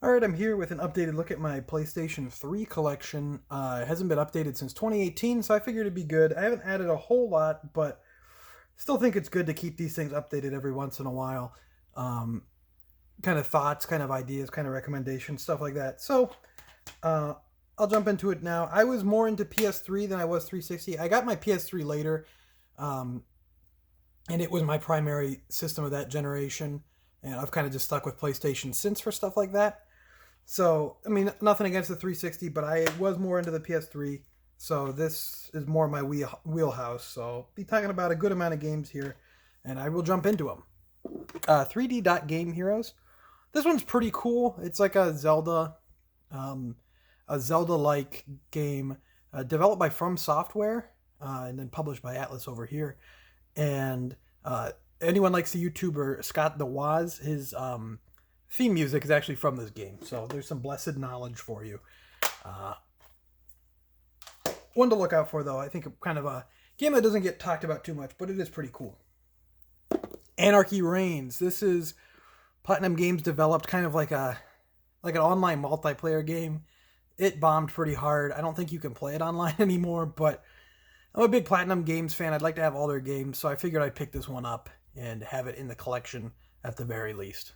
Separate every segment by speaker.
Speaker 1: Alright, I'm here with an updated look at my PlayStation 3 collection. It hasn't been updated since 2018, so I figured it'd be good. I haven't added a whole lot, but still think it's good to keep these things updated every once in a while. Um, Kind of thoughts, kind of ideas, kind of recommendations, stuff like that. So, uh, I'll jump into it now. I was more into PS3 than I was 360. I got my PS3 later, um, and it was my primary system of that generation, and I've kind of just stuck with PlayStation since for stuff like that. So, I mean, nothing against the 360, but I was more into the PS3. So this is more my wheelhouse. So I'll be talking about a good amount of games here, and I will jump into them. 3D Dot Game Heroes. This one's pretty cool. It's like um, a Zelda-like game developed by From Software and then published by Atlas over here. And anyone likes the YouTuber Scott the Woz, his theme music is actually from this game. So there's some blessed knowledge for you. Uh, One to look out for, though. I think kind of a game that doesn't get talked about too much, but it is pretty cool. Anarchy Reigns. This is Platinum Games developed kind of like an online multiplayer game. It bombed pretty hard. I don't think you can play it online anymore, but I'm a big Platinum Games fan. I'd like to have all their games, so I figured I'd pick this one up and have it in the collection at the very least.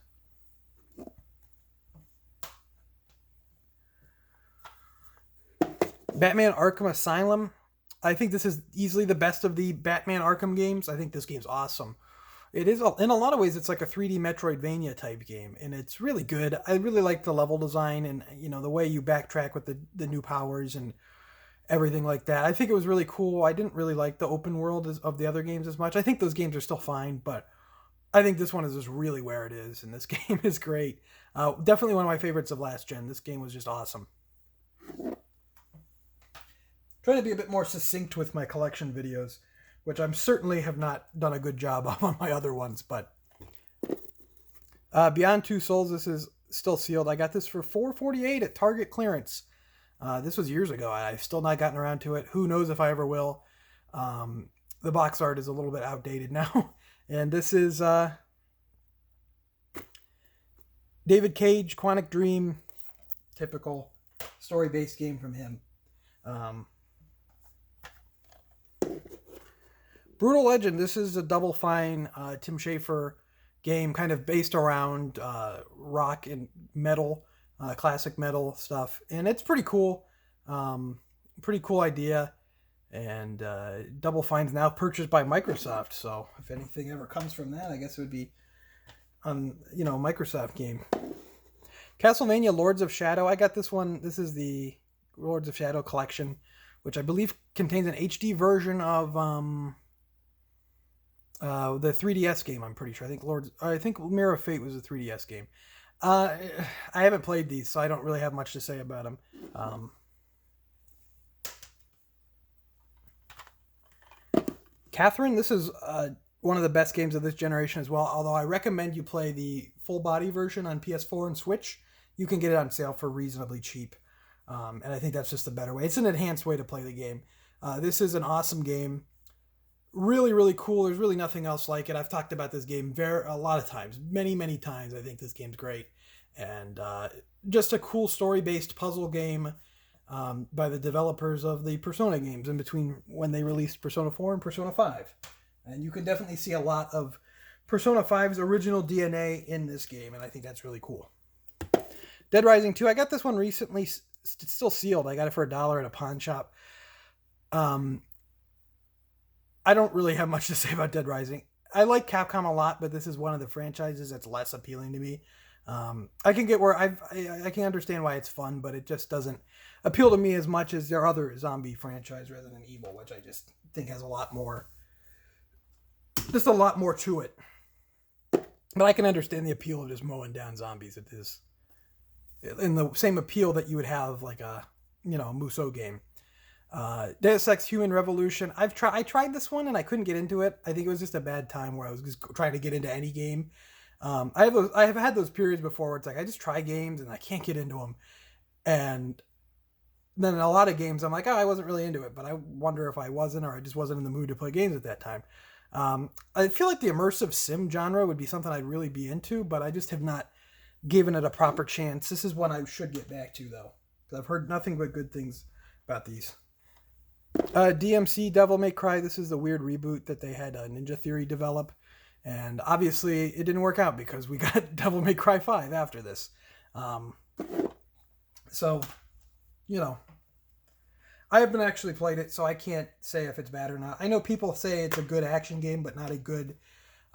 Speaker 1: Batman Arkham Asylum. I think this is easily the best of the Batman Arkham games. I think this game's awesome. It is, in a lot of ways, it's like a 3D Metroidvania type game, and it's really good. I really like the level design and, the way you backtrack with the new powers and everything like that. I think it was really cool. I didn't really like the open world of the other games as much. I think those games are still fine, but I think this one is just really where it is, and this game is great. Definitely one of my favorites of last gen. This game was just awesome. Trying to be a bit more succinct with my collection videos, which I'm certainly have not done a good job of on my other ones, but Beyond Two Souls, this is still sealed. I got this for $4.48 at Target clearance. This was years ago. I've still not gotten around to it. Who knows if I ever will. The box art is a little bit outdated now. And this is David Cage, Quantic Dream, typical story-based game from him. Brutal Legend. This is a Double Fine Tim Schafer game, kind of based around rock and metal, classic metal stuff, and it's pretty cool. Pretty cool idea. And Double Fine's now purchased by Microsoft, so if anything ever comes from that, I guess it would be Microsoft game. Castlevania Lords of Shadow. I got this one. This is the Lords of Shadow collection, which I believe contains an HD version of the 3DS game. I'm pretty sure. I think Mirror of Fate was a 3DS game. I haven't played these, so I don't really have much to say about them. Catherine, this is one of the best games of this generation as well, although I recommend you play the full body version on PS4 and Switch. You can get it on sale for reasonably cheap, and I think that's just a better way. It's an enhanced way to play the game. This is an awesome game. Really, really cool. There's really nothing else like it. I've talked about this game a lot of times, many, many times. I think this game's great. And just a cool story-based puzzle game by the developers of the Persona games in between when they released Persona 4 and Persona 5. And you can definitely see a lot of Persona 5's original DNA in this game, and I think that's really cool. Dead Rising 2. I got this one recently. It's still sealed. I got it for $1 at a pawn shop. I don't really have much to say about Dead Rising. I like Capcom a lot, but this is one of the franchises that's less appealing to me. I can get where I can understand why it's fun, but it just doesn't appeal to me as much as their other zombie franchise, Resident Evil, which I just think has a lot more to it. But I can understand the appeal of just mowing down zombies. It is in the same appeal that you would have like a Musou game. Deus Ex Human Revolution. I tried this one and I couldn't get into it. I think it was just a bad time where I was just trying to get into any game. I have had those periods before where it's like I just try games and I can't get into them, and then in a lot of games I'm like, I wasn't really into it, but I wonder if I wasn't, or I just wasn't in the mood to play games at that time. I feel like the immersive sim genre would be something I'd really be into, but I just have not given it a proper chance. This is one I should get back to, though, because I've heard nothing but good things about these. DMC Devil May Cry. This is the weird reboot that they had Ninja Theory develop. And obviously it didn't work out because we got Devil May Cry 5 after this. So, you know, I haven't actually played it, so I can't say if it's bad or not. I know people say it's a good action game, but not a good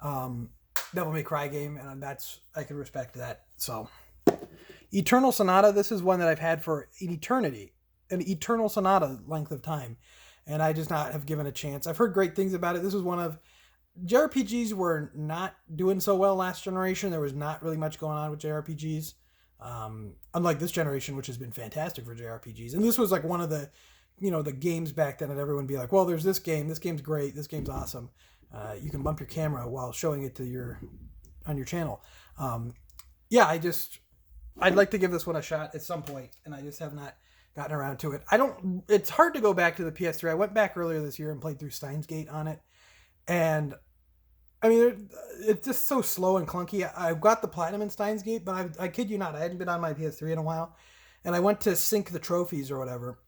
Speaker 1: Devil May Cry game, and I can respect that. So, Eternal Sonata, this is one that I've had for an eternity, an Eternal Sonata length of time, and I just not have given a chance. I've heard great things about it. This was one of JRPGs were not doing so well last generation. There was not really much going on with JRPGs, unlike this generation, which has been fantastic for JRPGs. And this was like one of the, the games back then that everyone would be like, well, there's this game. This game's great. This game's awesome. You can bump your camera while showing it to on your channel. I'd like to give this one a shot at some point, and I just have not gotten around to it. It's hard to go back to the PS3. I went back earlier this year and played through Steins Gate on it. And I mean, it's just so slow and clunky. I've got the platinum in Steins Gate, but I kid you not, I hadn't been on my PS3 in a while. And I went to sync the trophies or whatever.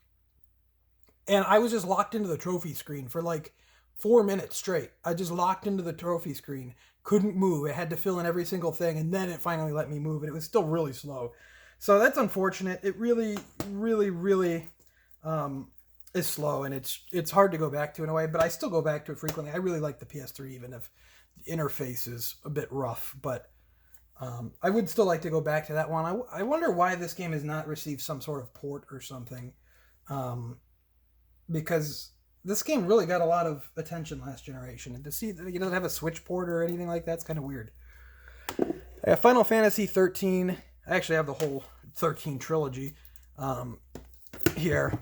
Speaker 1: And I was just locked into the trophy screen for like 4 minutes straight. I just locked into the trophy screen. Couldn't move. It had to fill in every single thing. And then it finally let me move. And it was still really slow. So that's unfortunate. It really, really, really is slow. And it's hard to go back to in a way. But I still go back to it frequently. I really like the PS3, even if the interface is a bit rough. But I would still like to go back to that one. I wonder why this game has not received some sort of port or something. Because this game really got a lot of attention last generation. And to see that it doesn't have a Switch port or anything like that's kind of weird. I have Final Fantasy 13. I actually have the whole 13 trilogy here,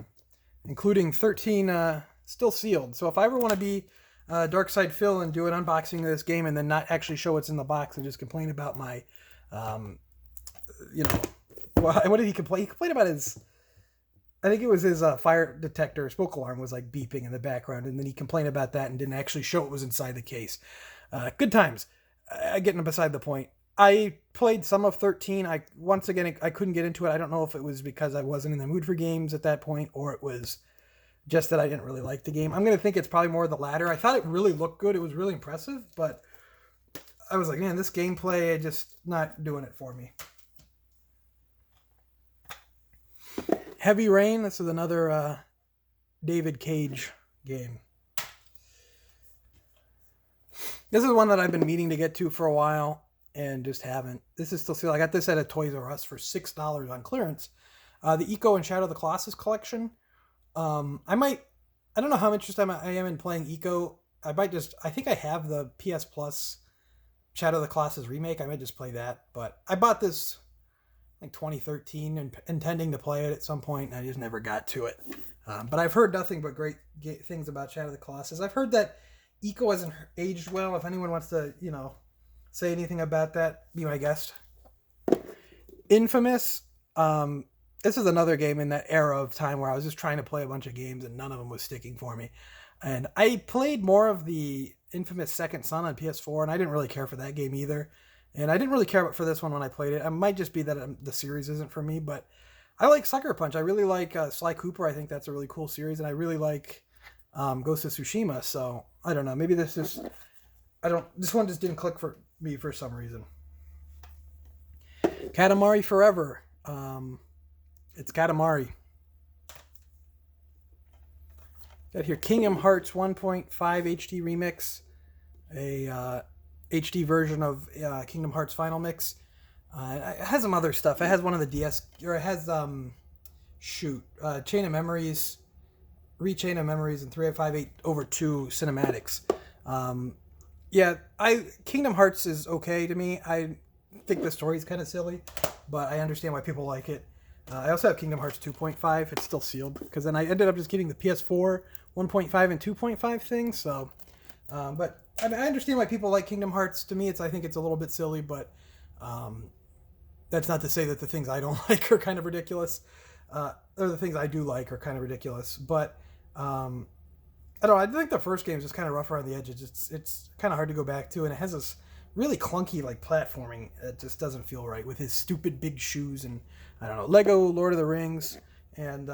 Speaker 1: including 13 still sealed. So if I ever want to be Dark Side Phil and do an unboxing of this game and then not actually show what's in the box and just complain about my, what did he complain? He complained about I think it was his fire detector, smoke alarm was like beeping in the background, and then he complained about that and didn't actually show what was inside the case. Good times. Getting beside the point. I played some of 13. I couldn't get into it. I don't know if it was because I wasn't in the mood for games at that point, or it was just that I didn't really like the game. I'm going to think it's probably more the latter. I thought it really looked good. It was really impressive, but I was like, man, this gameplay, just not doing it for me. Heavy Rain. This is another David Cage game. This is one that I've been meaning to get to for a while and just haven't. This is still sealed. I got this at a Toys R Us for $6 on clearance. The Eco and Shadow of the Colossus collection. I don't know how interested I am in playing Eco. I think I have the PS Plus Shadow of the Colossus remake. I might just play that. But I bought this like 2013 and intending to play it at some point, and I just never got to it. But I've heard nothing but great things about Shadow of the Colossus. I've heard that Eco hasn't aged well. If anyone wants to, say anything about that, be my guest. Infamous. This is another game in that era of time where I was just trying to play a bunch of games and none of them was sticking for me. And I played more of the Infamous Second Son on PS4, and I didn't really care for that game either. And I didn't really care for this one when I played it. It might just be that the series isn't for me, but I like Sucker Punch. I really like Sly Cooper. I think that's a really cool series, and I really like Ghost of Tsushima. So I don't know. Maybe this one just didn't click for me for some reason. Katamari Forever. It's Katamari. Got here Kingdom Hearts 1.5 HD Remix, a HD version of Kingdom Hearts Final Mix. It has some other stuff. It has one of the DS, or it has Chain of Memories, Rechain of Memories, and 3858/2 cinematics. Kingdom Hearts is okay to me. I think the story is kind of silly, but I understand why people like it. I also have Kingdom Hearts 2.5. It's still sealed because then I ended up just getting the PS4 1.5 and 2.5 thing. So, but I understand why people like Kingdom Hearts. To me, I think it's a little bit silly, but that's not to say that the things I don't like are kind of ridiculous. Or the things I do like are kind of ridiculous. But I don't know. I think the first game is just kind of rough around the edges. It's kind of hard to go back to, and it has this really clunky like platforming. It just doesn't feel right with his stupid big shoes and I don't know, Lego Lord of the Rings and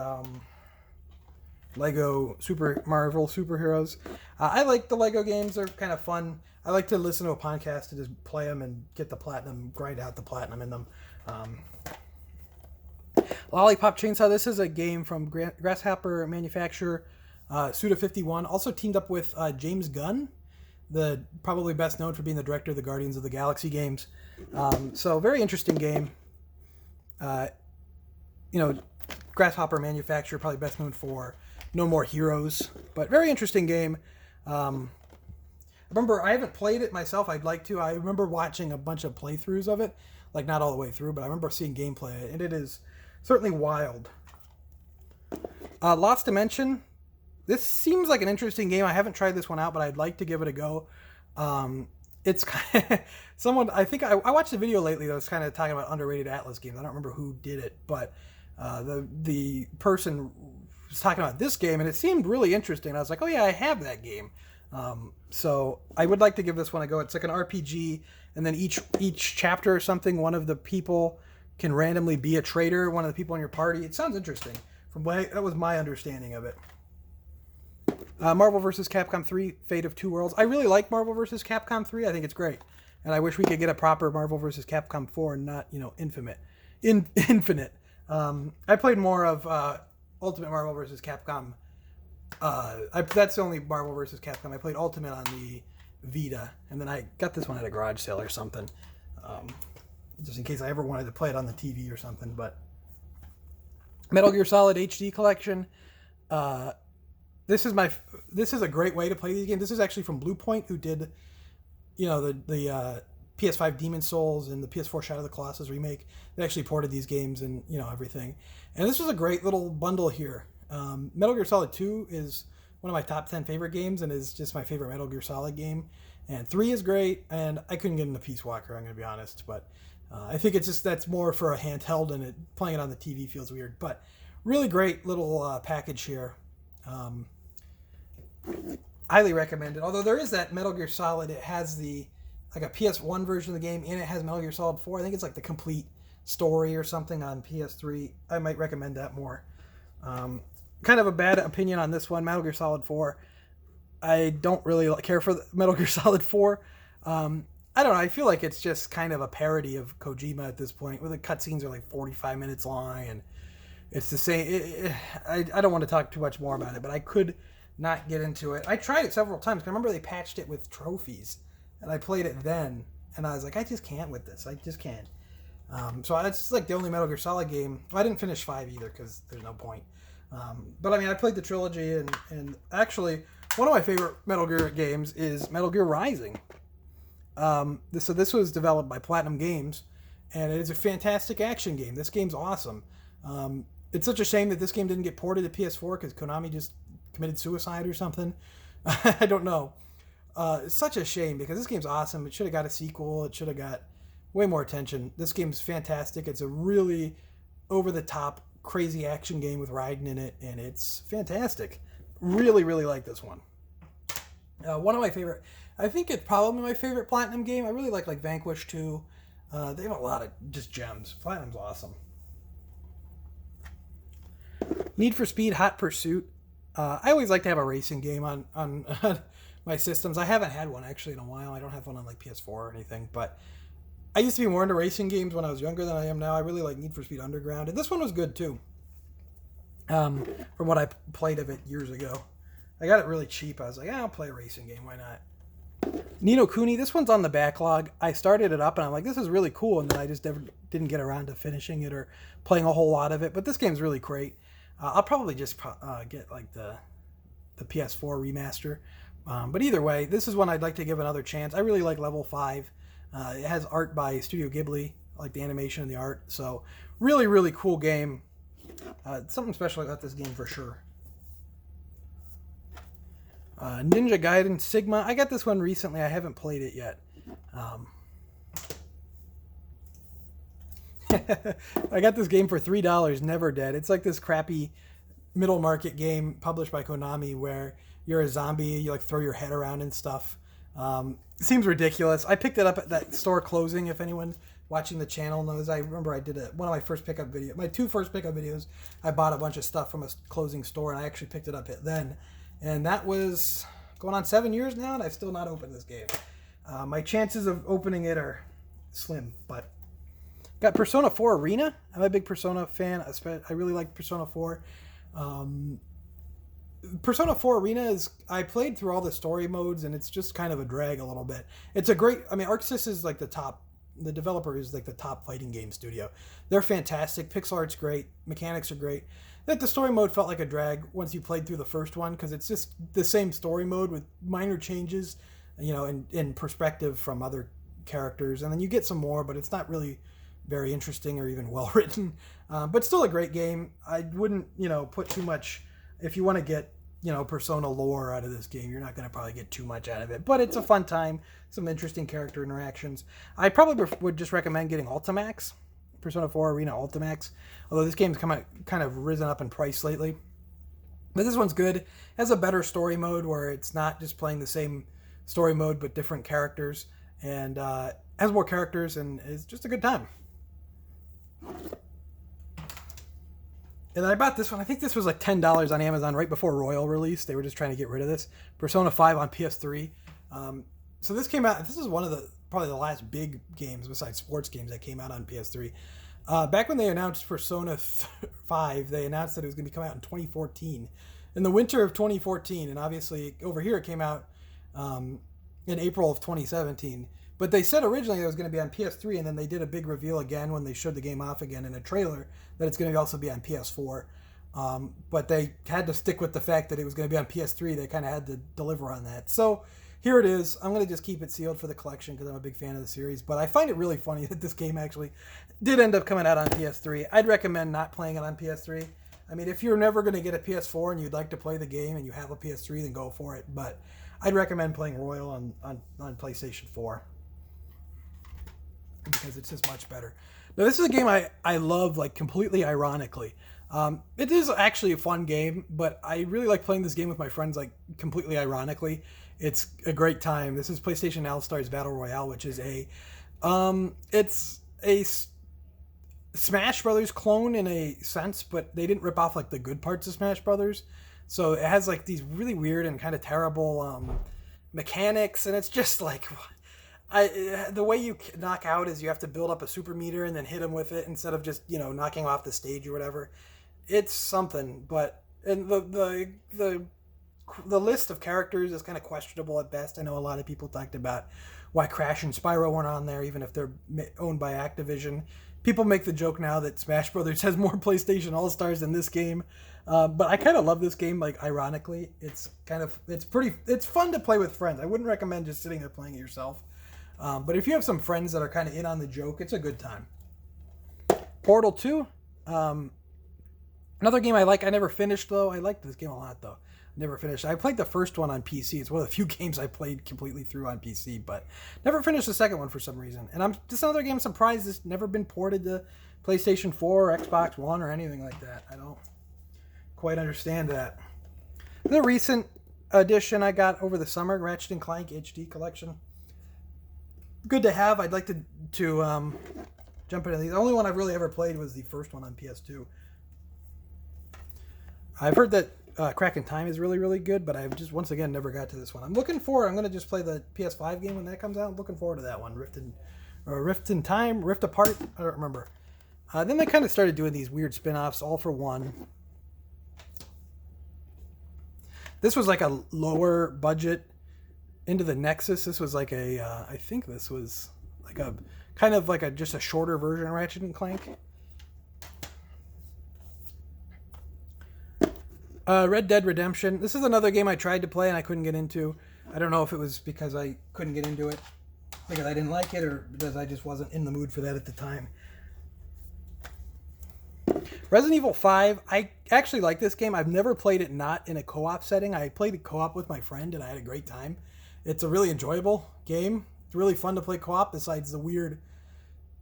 Speaker 1: Lego Super Marvel superheroes. I like the Lego games; they're kind of fun. I like to listen to a podcast to just play them and get the platinum, grind out the platinum in them. Lollipop Chainsaw. This is a game from Grasshopper manufacturer Suda51. Also teamed up with James Gunn, the probably best known for being the director of the Guardians of the Galaxy games. So very interesting game. Grasshopper manufacturer, probably best known for No More Heroes, but very interesting game. I remember I haven't played it myself. I'd like to. I remember watching a bunch of playthroughs of it, like not all the way through, but I remember seeing gameplay, and it is certainly wild. Lost Dimension. This seems like an interesting game. I haven't tried this one out, but I'd like to give it a go. It's kind of, someone, I think I watched a video lately that was kind of talking about underrated Atlas games. I don't remember who did it, but the person was talking about this game, and it seemed really interesting. I was like, oh yeah, I have that game. So I would like to give this one a go. It's like an RPG, and then each chapter or something, one of the people can randomly be a traitor, one of the people in your party. It sounds interesting. That was my understanding of it. Marvel vs. Capcom 3, Fate of Two Worlds. I really like Marvel vs. Capcom 3. I think it's great. And I wish we could get a proper Marvel vs. Capcom 4 and not, Infinite. I played more of Ultimate Marvel vs. Capcom. That's the only Marvel vs. Capcom. I played Ultimate on the Vita, and then I got this one at a garage sale or something. Just in case I ever wanted to play it on the TV or something. But Metal Gear Solid HD Collection. This is a great way to play these games. This is actually from Blue Point, who did, the PS5 Demon Souls and the PS4 Shadow of the Colossus remake. They actually ported these games and everything. And this was a great little bundle here. Metal Gear Solid 2 is one of my top 10 favorite games and is just my favorite Metal Gear Solid game. And 3 is great, and I couldn't get into Peace Walker, I'm going to be honest. But I think that's more for a handheld, and playing it on the TV feels weird. But really great little package here. Highly recommended. Although there is that Metal Gear Solid, it has a PS1 version of the game, and it has Metal Gear Solid 4. I think it's like the complete story or something on PS3. I might recommend that more. Kind of a bad opinion on this one, Metal Gear Solid 4. I don't really care for Metal Gear Solid 4. I don't know. I feel like it's just kind of a parody of Kojima at this point, where the cutscenes are like 45 minutes long, and it's the same. I don't want to talk too much more about it, but I could not get into it. I tried it several times. I remember they patched it with trophies, and I played it then, and I was like, I just can't with this. I just can't. So it's like the only Metal Gear Solid game. Well, I didn't finish 5 either because there's no point. But I mean, I played the trilogy, and actually, one of my favorite Metal Gear games is Metal Gear Rising. So this was developed by Platinum Games, and it is a fantastic action game. This game's awesome. It's such a shame that this game didn't get ported to PS4 because Konami just committed suicide or something. I don't know. It's such a shame because this game's awesome. It should have got a sequel. It should have got way more attention. This game's fantastic. It's a really over-the-top, crazy action game with Raiden in it, and it's fantastic. Really, really like this one. One of my favorite... I think it's probably my favorite Platinum game. I really like Vanquish 2. They have a lot of just gems. Platinum's awesome. Need for Speed Hot Pursuit. I always like to have a racing game on my systems. I haven't had one actually in a while. I don't have one on PS4 or anything, but I used to be more into racing games when I was younger than I am now. I really like Need for Speed Underground, and this one was good too. From what I played of it years ago. I got it really cheap. I was like, I'll play a racing game. Why not? Ni no Kuni, this one's on the backlog. I started it up and I'm like, this is really cool, and then I just never didn't get around to finishing it or playing a whole lot of it, but this game's really great. I'll probably just get the PS4 remaster. But either way, this is one I'd like to give another chance. I really like Level 5. It has art by Studio Ghibli, like the animation and the art. So really, really cool game. Something special about this game for sure. Ninja Gaiden Sigma. I got this one recently. I haven't played it yet. I got this game for $3, Never Dead. It's like this crappy middle market game published by Konami where you're a zombie, you throw your head around and stuff. Seems ridiculous. I picked it up at that store closing. If anyone watching the channel knows, I remember I did one of my first pickup videos. My two first pickup videos, I bought a bunch of stuff from a closing store, and I actually picked it up then. And that was going on 7 years now, and I've still not opened this game. My chances of opening it are slim, but got Persona 4 Arena. I'm a big Persona fan. I really like Persona 4. Persona 4 Arena I played through all the story modes, and it's just kind of a drag a little bit. It's a great, I mean, ArcSys is like the developer is like the top fighting game studio. They're fantastic. Pixel art's great. Mechanics are great. That the story mode felt like a drag once you played through the first one, because it's just the same story mode with minor changes, in perspective from other characters. And then you get some more, but it's not really very interesting or even well written. But still a great game. I wouldn't, put too much. If you want to get, Persona lore out of this game, you're not going to probably get too much out of it. But it's a fun time. Some interesting character interactions. I probably would just recommend getting Ultimax. Persona 4 Arena Ultimax. Although this game's kind of risen up in price lately. But this one's good. It has a better story mode where it's not just playing the same story mode but different characters. And has more characters and is just a good time. And I bought this one. I think this was like $10 on Amazon right before Royal release. They were just trying to get rid of this. Persona 5 on PS3. So this came out. This is one of probably the last big games besides sports games that came out on PS3. Back when they announced Persona 5, they announced that it was going to come out in 2014, in the winter of 2014. And obviously over here it came out in April of 2017. But they said originally it was going to be on PS3, and then they did a big reveal again when they showed the game off again in a trailer that it's going to also be on PS4. But they had to stick with the fact that it was going to be on PS3. They kind of had to deliver on that. So here it is. I'm going to just keep it sealed for the collection because I'm a big fan of the series. But I find it really funny that this game actually did end up coming out on PS3. I'd recommend not playing it on PS3. I mean, if you're never going to get a PS4 and you'd like to play the game and you have a PS3, then go for it. But I'd recommend playing Royal on PlayStation 4. Because it's just much better. Now, this is a game I love, like, completely ironically. It is actually a fun game, but I really like playing this game with my friends, like, completely ironically. It's a great time. This is PlayStation All-Stars Battle Royale, which is it's a Smash Brothers clone in a sense, but they didn't rip off, like, the good parts of Smash Brothers. So it has, like, these really weird and kind of terrible mechanics, and it's just, like... the way you knock out is you have to build up a super meter and then hit them with it instead of just, knocking off the stage or whatever. It's something, but and the list of characters is kind of questionable at best. I know a lot of people talked about why Crash and Spyro weren't on there, even if they're owned by Activision. People make the joke now that Smash Brothers has more PlayStation All-Stars than this game. But I kind of love this game, like, ironically. It's fun to play with friends. I wouldn't recommend just sitting there playing it yourself. But if you have some friends that are kind of in on the joke, it's a good time. Portal 2. Another game I like. I never finished, though. I liked this game a lot, though. Never finished. I played the first one on PC. It's one of the few games I played completely through on PC, but never finished the second one for some reason. And this another game I'm surprised it's never been ported to PlayStation 4 or Xbox One or anything like that. I don't quite understand that. The recent edition I got over the summer, Ratchet & Clank HD Collection. Good to have. I'd like to jump into these. The only one I've really ever played was the first one on PS2. I've heard that Crack in Time is really, really good, but I've just, once again, never got to this one. I'm going to just play the PS5 game when that comes out. I'm looking forward to that one. Rift in Time, Rift Apart, I don't remember. Then they kind of started doing these weird spin-offs, all for one. This was like a lower budget Into the Nexus. This was like I think this was like a kind of like just a shorter version of Ratchet and Clank. Red Dead Redemption. This is another game I tried to play and I couldn't get into. I don't know if it was because I couldn't get into it because I didn't like it or because I just wasn't in the mood for that at the time. Resident Evil 5. I actually like this game. I've never played it not in a co-op setting. I played it co-op with my friend and I had a great time. It's a really enjoyable game. It's really fun to play co-op besides the weird...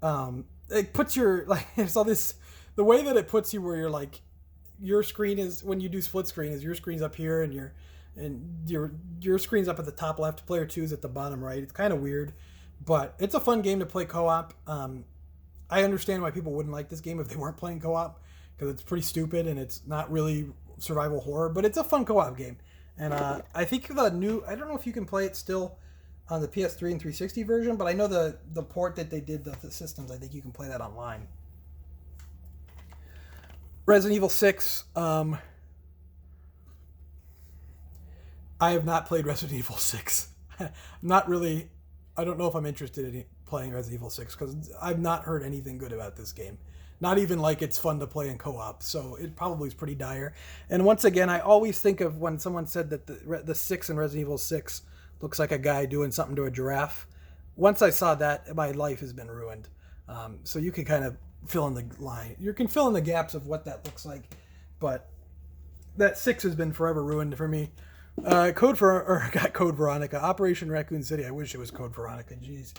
Speaker 1: it puts your... like, it's all this... The way that it puts you where you're like... Your screen is... When you do split screen, is your screen's up here and and your screen's up at the top left, player 2 is at the bottom right. It's kind of weird, but it's a fun game to play co-op. I understand why people wouldn't like this game if they weren't playing co-op, because it's pretty stupid and it's not really survival horror, but it's a fun co-op game. And I think I don't know if you can play it still on the PS3 and 360 version, but I know the port that they did the systems, I think you can play that online. Resident Evil 6. I have not played Resident Evil 6. Not really. I don't know if I'm interested in playing Resident Evil 6 because I've not heard anything good about this game. Not even like it's fun to play in co-op, so it probably is pretty dire. And once again, I always think of when someone said that the 6 in Resident Evil 6 looks like a guy doing something to a giraffe. Once I saw that, my life has been ruined. So you can kind of fill in the line. You can fill in the gaps of what that looks like, but that 6 has been forever ruined for me. Code Veronica. Operation Raccoon City. I wish it was Code Veronica. Jeez.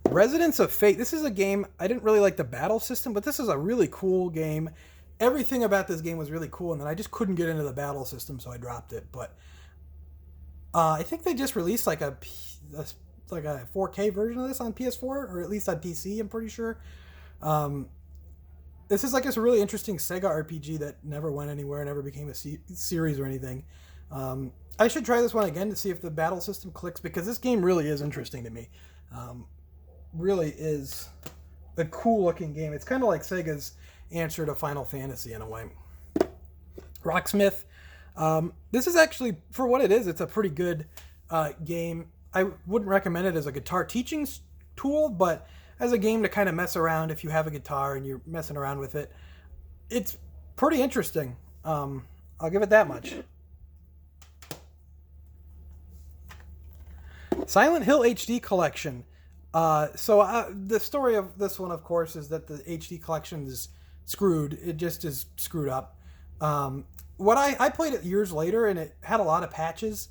Speaker 1: Residents of Fate. This is a game, I didn't really like the battle system, but this is a really cool game. Everything about this game was really cool, and then I just couldn't get into the battle system, so I dropped it. But I think they just released like a 4K version of this on PS4, or at least on PC, I'm pretty sure. This is like a really interesting Sega RPG that never went anywhere, never became a series or anything. I should try this one again to see if the battle system clicks, because this game really is interesting to me. Really is a cool looking game. It's kind of like Sega's answer to Final Fantasy in a way. Rocksmith. This is actually, for what it is, it's a pretty good game. I wouldn't recommend it as a guitar teaching tool, but as a game to kind of mess around if you have a guitar and you're messing around with it. It's pretty interesting. I'll give it that much. Silent Hill HD Collection. The story of this one, of course, is that the HD collection is screwed. It just is screwed up. I played it years later, and it had a lot of patches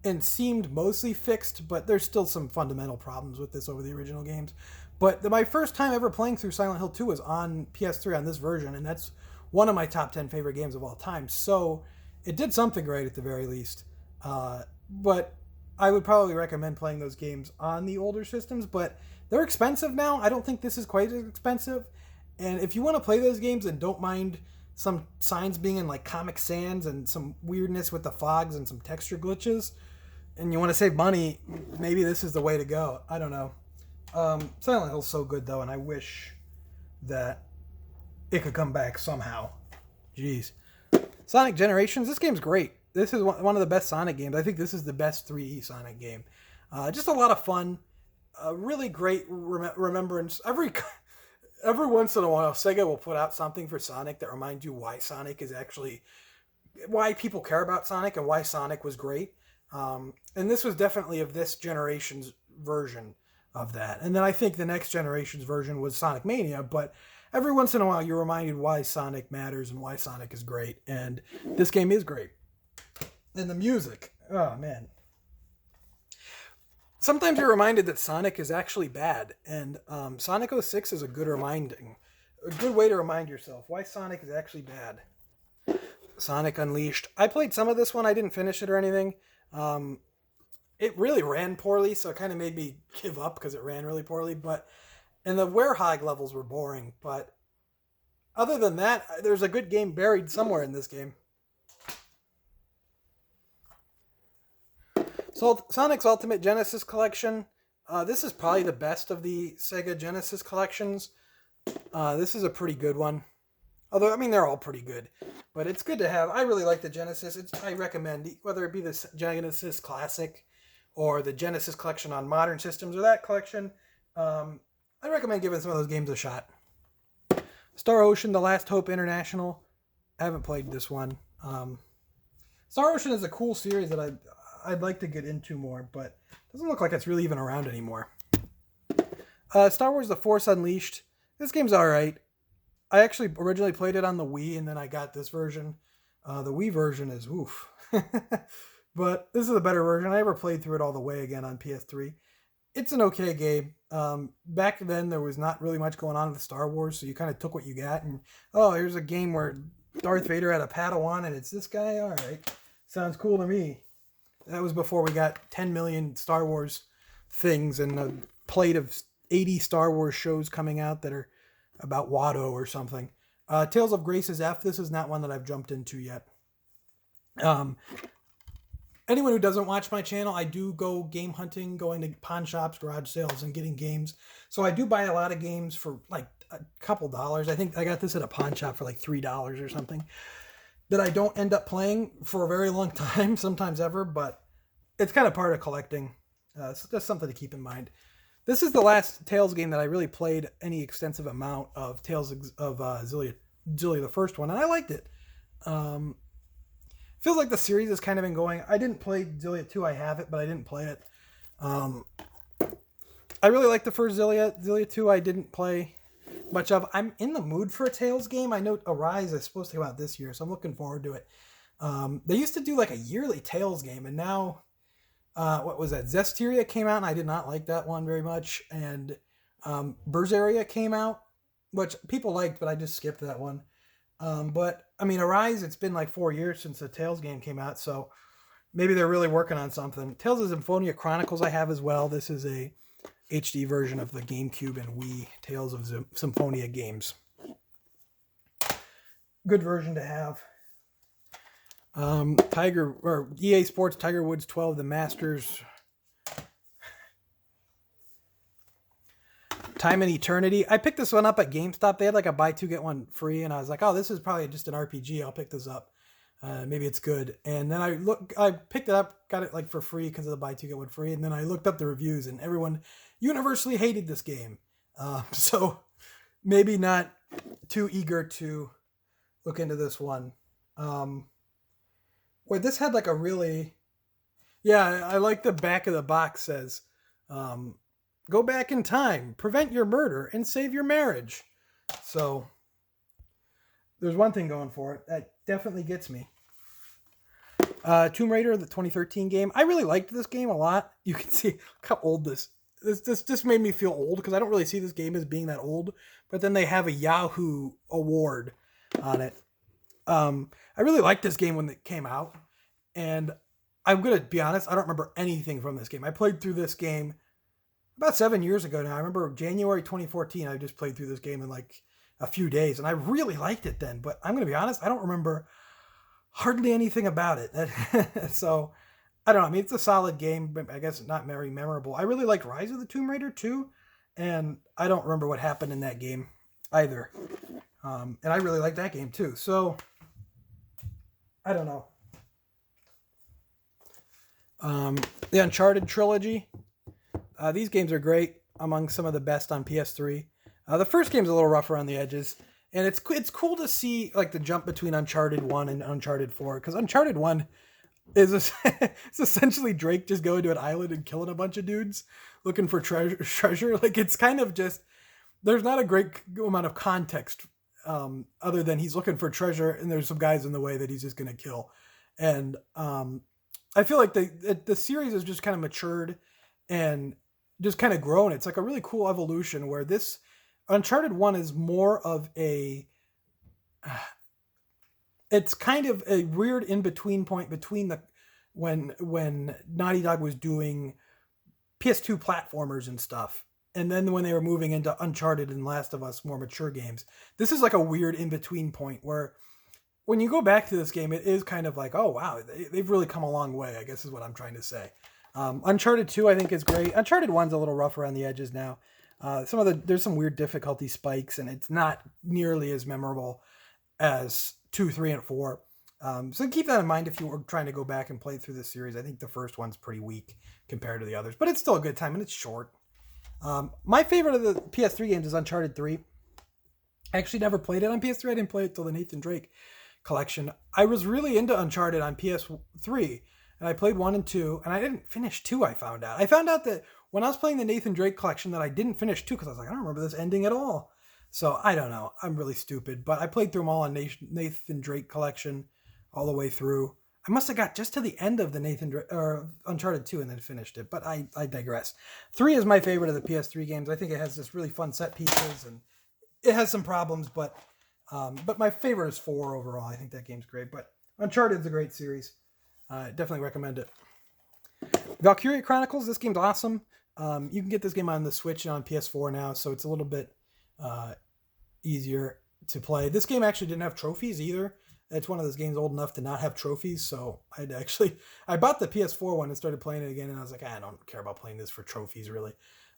Speaker 1: and seemed mostly fixed, but there's still some fundamental problems with this over the original games. But my first time ever playing through Silent Hill 2 was on PS3 on this version, and that's one of my top 10 favorite games of all time. So it did something right at the very least. But I would probably recommend playing those games on the older systems, but they're expensive now. I don't think this is quite as expensive. And if you want to play those games and don't mind some signs being in like Comic Sans and some weirdness with the fogs and some texture glitches, and you want to save money, maybe this is the way to go. I don't know. Silent Hill's so good though, and I wish that it could come back somehow. Jeez. Sonic Generations. This game's great. This is one of the best Sonic games. I think this is the best 3E Sonic game. Just a lot of fun. Really great remembrance. Every once in a while, Sega will put out something for Sonic that reminds you why people care about Sonic and why Sonic was great. And this was definitely of this generation's version of that. And then I think the next generation's version was Sonic Mania, but every once in a while you're reminded why Sonic matters and why Sonic is great. And this game is great. And the music, oh man. Sometimes you're reminded that Sonic is actually bad, and Sonic 06 is a good way to remind yourself why Sonic is actually bad. Sonic Unleashed. I played some of this one. I didn't finish it or anything. It really ran poorly, so it kind of made me give up because it ran really poorly. And the Werehog levels were boring. But other than that, there's a good game buried somewhere in this game. So Sonic's Ultimate Genesis Collection. This is probably the best of the Sega Genesis collections. This is a pretty good one. Although, I mean, they're all pretty good. But it's good to have. I really like the Genesis. I recommend, whether it be the Genesis Classic or the Genesis Collection on modern systems or that collection, I recommend giving some of those games a shot. Star Ocean, The Last Hope International. I haven't played this one. Star Ocean is a cool series that I'd like to get into more, but it doesn't look like it's really even around anymore. Star Wars The Force Unleashed. This game's alright. I actually originally played it on the Wii, and then I got this version. The Wii version is oof. But this is a better version. I never played through it all the way again on PS3. It's an okay game. Back then, there was not really much going on with Star Wars, so you kind of took what you got, and here's a game where Darth Vader had a Padawan and it's this guy? All right. Sounds cool to me. That was before we got 10 million Star Wars things and a plate of 80 Star Wars shows coming out that are about Watto or something. Tales of Grace's F. This is not one that I've jumped into yet. Anyone who doesn't watch my channel, I do go game hunting, going to pawn shops, garage sales, and getting games. So I do buy a lot of games for like a couple dollars. I think I got this at a pawn shop for like $3 or something that I don't end up playing for a very long time, sometimes ever, but it's kind of part of collecting. So just something to keep in mind. This is the last Tales game that I really played any extensive amount of. Tales of Xillia, the first one, and I liked it. Feels like the series has kind of been going. I didn't play Xillia 2. I have it, but I didn't play it. I really like the first Xillia. Xillia 2 I didn't play much of. I'm in the mood for a Tales game. I know Arise is supposed to come out this year, so I'm looking forward to it. They used to do like a yearly Tales game, and now, what was that? Zestiria came out, and I did not like that one very much. And Berseria came out, which people liked, but I just skipped that one. But, I mean, Arise, it's been like 4 years since the Tales game came out, so maybe they're really working on something. Tales of Symphonia Chronicles I have as well. This is a HD version of the GameCube and Wii Tales of Symphonia games. Good version to have. EA Sports Tiger Woods 12, The Masters. Time and Eternity. I picked this one up at GameStop. They had like a buy two get one free, and I was like, oh, this is probably just an RPG. I'll pick this up. Maybe it's good. And then I picked it up, got it like for free because of the buy two get one free. And then I looked up the reviews, and everyone universally hated this game. So maybe not too eager to look into this one. Where this had like a really, yeah, I like the back of the box says, go back in time, prevent your murder, and save your marriage. So there's one thing going for it. That definitely gets me. Tomb Raider, the 2013 game. I really liked this game a lot. You can see how old this made me feel old because I don't really see this game as being that old. But then they have a Yahoo award on it. I really liked this game when it came out. And I'm going to be honest, I don't remember anything from this game. I played through this game about 7 years ago now. I remember January 2014, I just played through this game in like a few days, and I really liked it then. But I'm going to be honest, I don't remember hardly anything about it. So, I don't know. I mean, it's a solid game, but I guess not very memorable. I really liked Rise of the Tomb Raider too, and I don't remember what happened in that game either. And I really liked that game too. So, I don't know. The Uncharted trilogy. These games are great, among some of the best on PS3. The first game's a little rough around the edges, and it's cool to see like the jump between Uncharted 1 and Uncharted 4, because Uncharted 1 is it's essentially Drake just going to an island and killing a bunch of dudes looking for treasure. Like, it's kind of just, there's not a great amount of context other than he's looking for treasure and there's some guys in the way that he's just going to kill. And I feel like the series has just kind of matured and just kind of grown. It's like a really cool evolution where this Uncharted 1 is more of a, it's kind of a weird in-between point between the, when Naughty Dog was doing PS2 platformers and stuff, and then when they were moving into Uncharted and Last of Us, more mature games. This is like a weird in-between point where when you go back to this game, it is kind of like, oh wow, they've really come a long way, I guess is what I'm trying to say. Uncharted 2 I think is great. Uncharted 1's a little rough around the edges now. There's some weird difficulty spikes, and it's not nearly as memorable as 2, 3, and 4. So keep that in mind if you were trying to go back and play through this series. I think the first one's pretty weak compared to the others, but it's still a good time, and it's short. My favorite of the PS3 games is Uncharted 3. I actually never played it on PS3. I didn't play it till the Nathan Drake collection. I was really into Uncharted on PS3, and I played 1 and 2, and I didn't finish 2, I found out. I found out that when I was playing the Nathan Drake collection that I didn't finish 2 because I was like, I don't remember this ending at all. So, I don't know. I'm really stupid. But I played through them all on Nathan Drake collection all the way through. I must have got just to the end of the Uncharted 2 and then finished it. But I digress. 3 is my favorite of the PS3 games. I think it has this really fun set pieces, and it has some problems, but But my favorite is 4 overall. I think that game's great. But Uncharted is a great series. Definitely recommend it. Valkyria Chronicles, this game's awesome. You can get this game on the Switch and on PS4 now, so it's a little bit easier to play. This game actually didn't have trophies either. It's one of those games old enough to not have trophies, so I bought the PS4 one and started playing it again, and I was like, I don't care about playing this for trophies, really.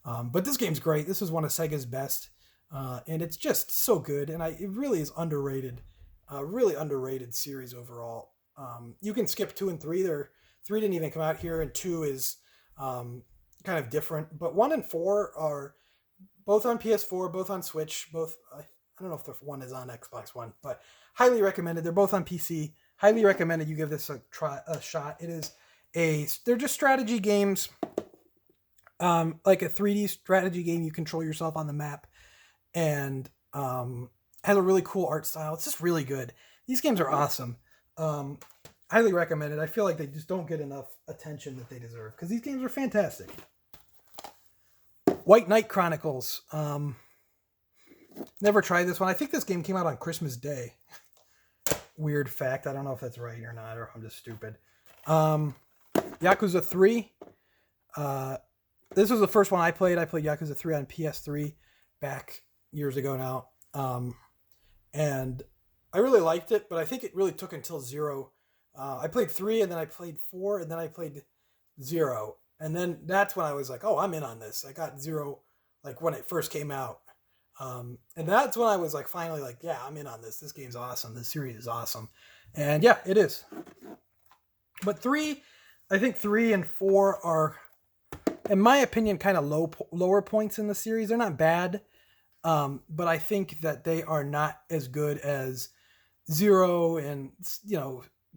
Speaker 1: But this game's great. This is one of Sega's best, and it's just so good, and it really is underrated. Really underrated series overall. You can skip 2 and 3. 3 didn't even come out here, and 2 is kind of different. But 1 and 4 are both on PS4, both on Switch, both... I don't know if the one is on Xbox One, but highly recommended. They're both on PC. Highly recommended you give this a shot. They're just strategy games, like a 3D strategy game. You control yourself on the map, and has a really cool art style. It's just really good. These games are awesome. Highly recommended. I feel like they just don't get enough attention that they deserve because these games are fantastic. White Knight Chronicles. Never tried this one. I think this game came out on Christmas Day. Weird fact. I don't know if that's right or not, or if I'm just stupid. Yakuza 3. This was the first one I played. I played Yakuza 3 on PS3 back years ago now. And I really liked it, but I think it really took until 0. I played 3, and then I played 4, and then I played 0. And then that's when I was like, oh, I'm in on this. I got 0 like when it first came out. And that's when I was like, finally, like, yeah, I'm in on this. This game's awesome. This series is awesome. And yeah, it is. But 3, I think 3 and 4 are, in my opinion, kind of lower points in the series. They're not bad. But I think that they are not as good as 0 and,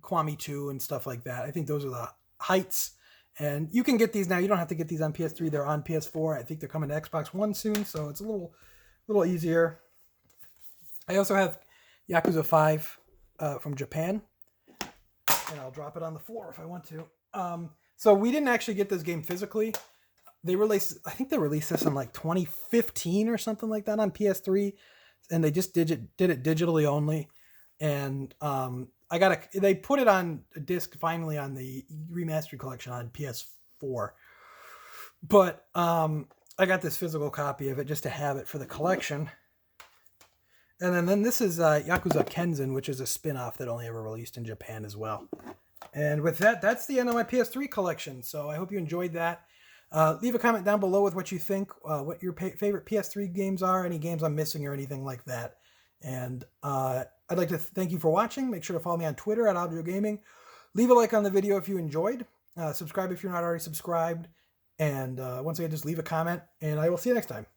Speaker 1: Kwame 2 and stuff like that. I think those are the heights. And you can get these now. You don't have to get these on PS3. They're on PS4. I think they're coming to Xbox One soon, so it's a little easier. I also have Yakuza 5 from Japan, and I'll drop it on the floor if I want to. So we didn't actually get this game physically. I think they released this in like 2015 or something like that on PS3, and they just did it digitally only. And they put it on a disc finally on the remastered collection on PS4, but I got this physical copy of it just to have it for the collection. And then this is Yakuza Kenzen, which is a spin-off that only ever released in Japan as well. And with that, that's the end of my PS3 collection. So I hope you enjoyed that. Leave a comment down below with what you think, what your favorite PS3 games are, any games I'm missing or anything like that. And I'd like to thank you for watching. Make sure to follow me on Twitter at Audio Gaming. Leave a like on the video if you enjoyed. Subscribe if you're not already subscribed. And once again, just leave a comment, and I will see you next time.